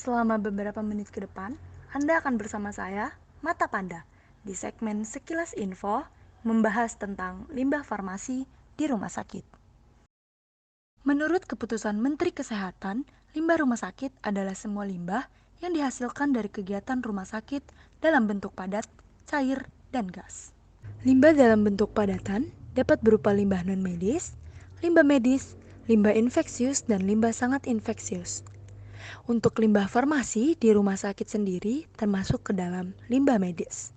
Selama beberapa menit ke depan, Anda akan bersama saya, Mata Panda, di segmen Sekilas Info, membahas tentang limbah farmasi di rumah sakit. Menurut keputusan Menteri Kesehatan, limbah rumah sakit adalah semua limbah yang dihasilkan dari kegiatan rumah sakit dalam bentuk padat, cair, dan gas. Limbah dalam bentuk padatan dapat berupa limbah non-medis, limbah infeksius, dan limbah sangat infeksius. Untuk limbah farmasi di rumah sakit sendiri termasuk ke dalam limbah medis.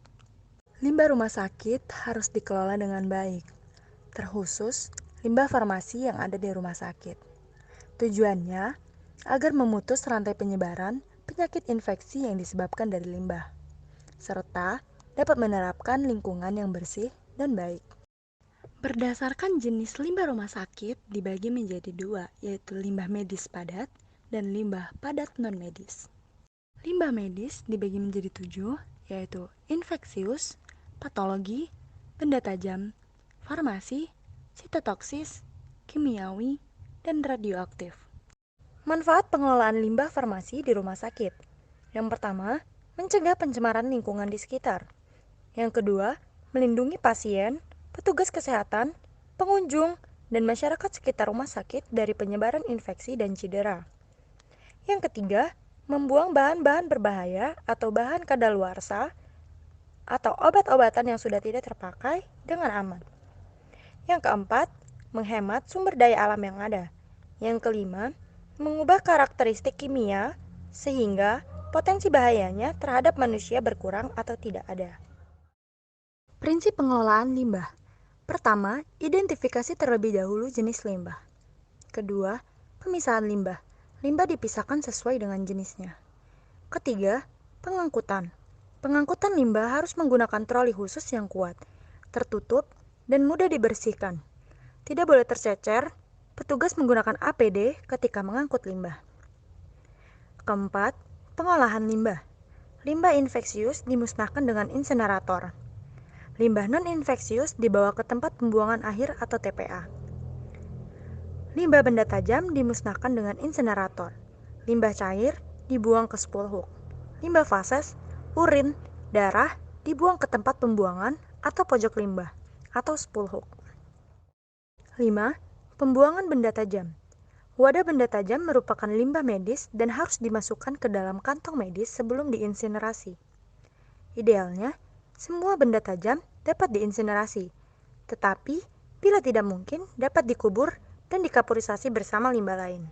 Limbah rumah sakit harus dikelola dengan baik, terkhusus limbah farmasi yang ada di rumah sakit. Tujuannya agar memutus rantai penyebaran penyakit infeksi yang disebabkan dari limbah, serta dapat menerapkan lingkungan yang bersih dan baik. Berdasarkan jenis limbah rumah sakit dibagi menjadi dua, yaitu limbah medis padat dan limbah padat non-medis. Limbah medis dibagi menjadi 7, yaitu infeksius, patologi, benda tajam, farmasi, sitotoksis, kimiawi, dan radioaktif. Manfaat pengelolaan limbah farmasi di rumah sakit. Yang pertama, mencegah pencemaran lingkungan di sekitar. Yang kedua, melindungi pasien, petugas kesehatan, pengunjung, dan masyarakat sekitar rumah sakit dari penyebaran infeksi dan cedera. Yang ketiga, membuang bahan-bahan berbahaya atau bahan kadaluarsa atau obat-obatan yang sudah tidak terpakai dengan aman. Yang keempat, menghemat sumber daya alam yang ada. Yang kelima, mengubah karakteristik kimia sehingga potensi bahayanya terhadap manusia berkurang atau tidak ada. Prinsip pengelolaan limbah. Pertama, identifikasi terlebih dahulu jenis limbah. Kedua, pemisahan limbah. Limbah dipisahkan sesuai dengan jenisnya. Ketiga, pengangkutan. Pengangkutan limbah harus menggunakan troli khusus yang kuat, tertutup, dan mudah dibersihkan. Tidak boleh tercecer, petugas menggunakan APD ketika mengangkut limbah. Keempat, pengolahan limbah. Limbah infeksius dimusnahkan dengan insenerator. Limbah non-infeksius dibawa ke tempat pembuangan akhir atau TPA. Limbah benda tajam dimusnahkan dengan insenerator. Limbah cair dibuang ke spulhook. Limbah fases, urin, darah dibuang ke tempat pembuangan atau pojok limbah atau spulhook. 5. Pembuangan benda tajam. Wadah benda tajam merupakan limbah medis dan harus dimasukkan ke dalam kantong medis sebelum diinsinerasi. Idealnya, semua benda tajam dapat diinsinerasi, tetapi bila tidak mungkin dapat dikubur dan dikapurisasi bersama limbah lain.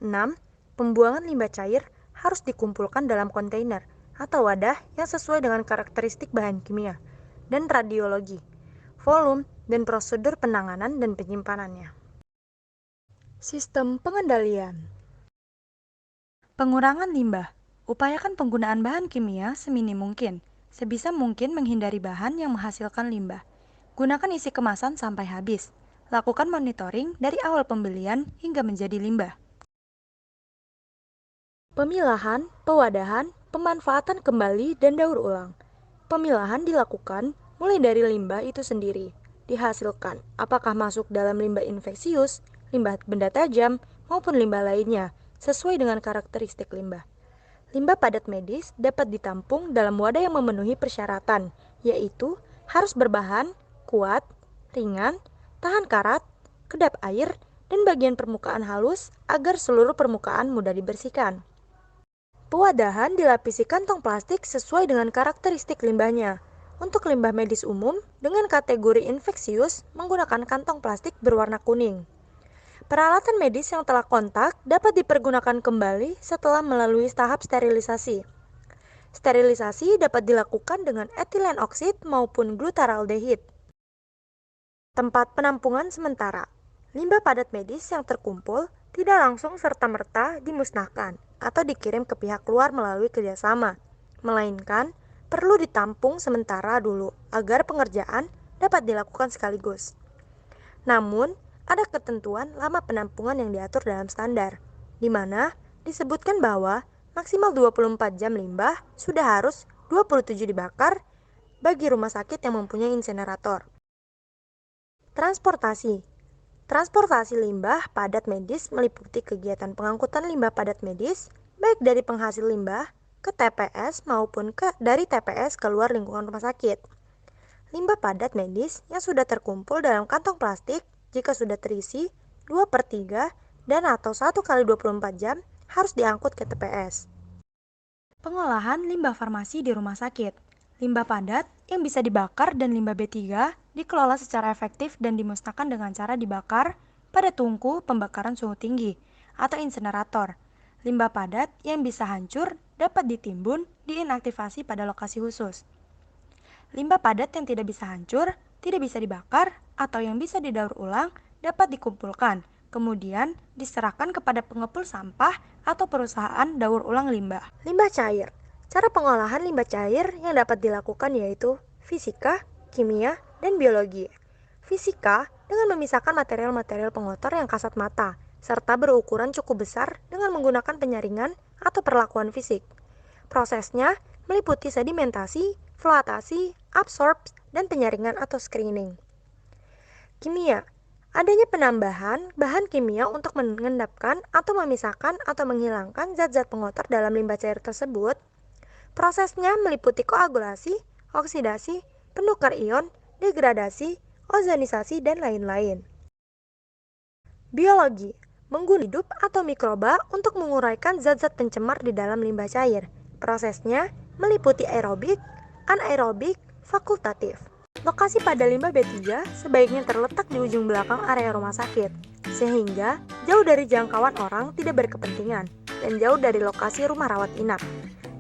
6. Pembuangan limbah cair harus dikumpulkan dalam kontainer atau wadah yang sesuai dengan karakteristik bahan kimia dan radiologi, volume, dan prosedur penanganan dan penyimpanannya. Sistem pengendalian. Pengurangan limbah. Upayakan penggunaan bahan kimia seminim mungkin. Sebisa mungkin menghindari bahan yang menghasilkan limbah. Gunakan isi kemasan sampai habis. Lakukan monitoring dari awal pembelian hingga menjadi limbah. Pemilahan, pewadahan, pemanfaatan kembali, dan daur ulang. Pemilahan dilakukan mulai dari limbah itu sendiri. Dihasilkan apakah masuk dalam limbah infeksius, limbah benda tajam, maupun limbah lainnya, sesuai dengan karakteristik limbah. Limbah padat medis dapat ditampung dalam wadah yang memenuhi persyaratan, yaitu harus berbahan, kuat, ringan, tahan karat, kedap air, dan bagian permukaan halus agar seluruh permukaan mudah dibersihkan. Pewadahan dilapisi kantong plastik sesuai dengan karakteristik limbahnya. Untuk limbah medis umum dengan kategori infeksius menggunakan kantong plastik berwarna kuning. Peralatan medis yang telah kontak dapat dipergunakan kembali setelah melalui tahap sterilisasi. Sterilisasi dapat dilakukan dengan etilen oksid maupun glutaraldehid. Tempat penampungan sementara. Limbah padat medis yang terkumpul tidak langsung serta-merta dimusnahkan atau dikirim ke pihak luar melalui kerjasama, melainkan perlu ditampung sementara dulu agar pengerjaan dapat dilakukan sekaligus. Namun, ada ketentuan lama penampungan yang diatur dalam standar, di mana disebutkan bahwa maksimal 24 jam limbah sudah harus 27 dibakar bagi rumah sakit yang mempunyai insenerator. Transportasi. Transportasi limbah padat medis meliputi kegiatan pengangkutan limbah padat medis baik dari penghasil limbah ke TPS maupun dari TPS keluar lingkungan rumah sakit. Limbah padat medis yang sudah terkumpul dalam kantong plastik jika sudah terisi 2/3 dan atau 1 kali 24 jam harus diangkut ke TPS. Pengolahan limbah farmasi di rumah sakit. Limbah padat yang bisa dibakar dan limbah B3 dikelola secara efektif dan dimusnahkan dengan cara dibakar pada tungku pembakaran suhu tinggi atau insinerator. Limbah padat yang bisa hancur dapat ditimbun, diinaktivasi pada lokasi khusus. Limbah padat yang tidak bisa hancur, tidak bisa dibakar, atau yang bisa didaur ulang dapat dikumpulkan, kemudian diserahkan kepada pengepul sampah atau perusahaan daur ulang limbah. Limbah cair. Cara pengolahan limbah cair yang dapat dilakukan yaitu fisika, kimia, dan biologi. Fisika dengan memisahkan material-material pengotor yang kasat mata, serta berukuran cukup besar dengan menggunakan penyaringan atau perlakuan fisik. Prosesnya meliputi sedimentasi, floatasi, absorb, dan penyaringan atau screening. Kimia. Adanya penambahan bahan kimia untuk mengendapkan atau memisahkan atau menghilangkan zat-zat pengotor dalam limbah cair tersebut. Prosesnya meliputi koagulasi, oksidasi, penukar ion, degradasi, ozonisasi, dan lain-lain. Biologi. Menggunakan hidup atau mikroba untuk menguraikan zat-zat pencemar di dalam limbah cair. Prosesnya meliputi aerobik, anaerobik, fakultatif. Lokasi pada limbah B3 sebaiknya terletak di ujung belakang area rumah sakit, sehingga jauh dari jangkauan orang tidak berkepentingan dan jauh dari lokasi rumah rawat inap,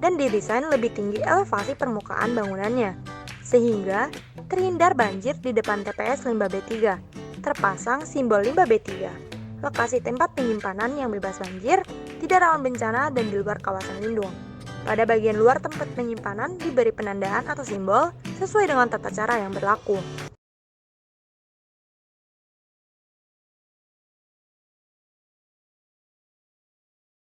dan didesain lebih tinggi elevasi permukaan bangunannya, sehingga terhindar banjir di depan TPS limbah B3. Terpasang simbol limbah B3. Lokasi tempat penyimpanan yang bebas banjir, tidak rawan bencana dan di luar kawasan lindung. Pada bagian luar tempat penyimpanan diberi penandaan atau simbol sesuai dengan tata cara yang berlaku.